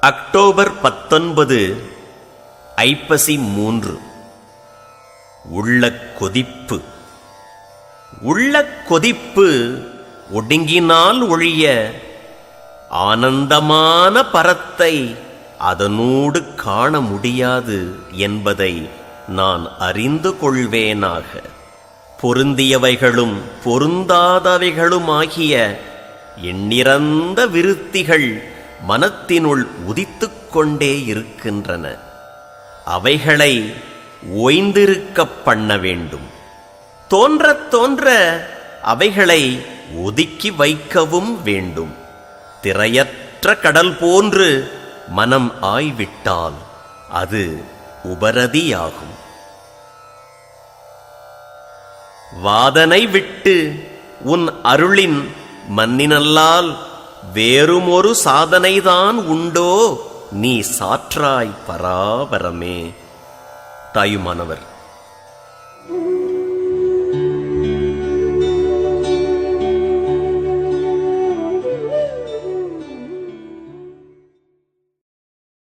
October 19 ஐப்பசி 3. உள்ள கொதிப்பு. உள்ள கொதிப்பு ஒடுங்கினால் ஒழிய ஆனந்தமான பரத்தை அதனோடு காண முடியாது என்பதை நான் அறிந்து கொள்வேனாக. பொருந்தியவைகளும் பொருந்தாதவைகளுமாகிய எண்ணிறந்த விருத்திகள் மனத்தினுள் உதித்துக் கொண்டே இருக்கின்றன. அவைகளை ஓய்ந்திருக்கப் பண்ண வேண்டும். தோன்றத் தோன்ற அவைகளை ஒதுக்கி வைக்கவும் வேண்டும். திரையற்ற கடல் போன்று மனம் ஆய்விட்டால் அது உபரதியாகும். வாதனை விட்டு உன் அருளின் மன்னினல்லால் வேறுமொரு சாதனைதான் உண்டோ நீ சாற்றாய் பராபரமே. தாயுமானவர்.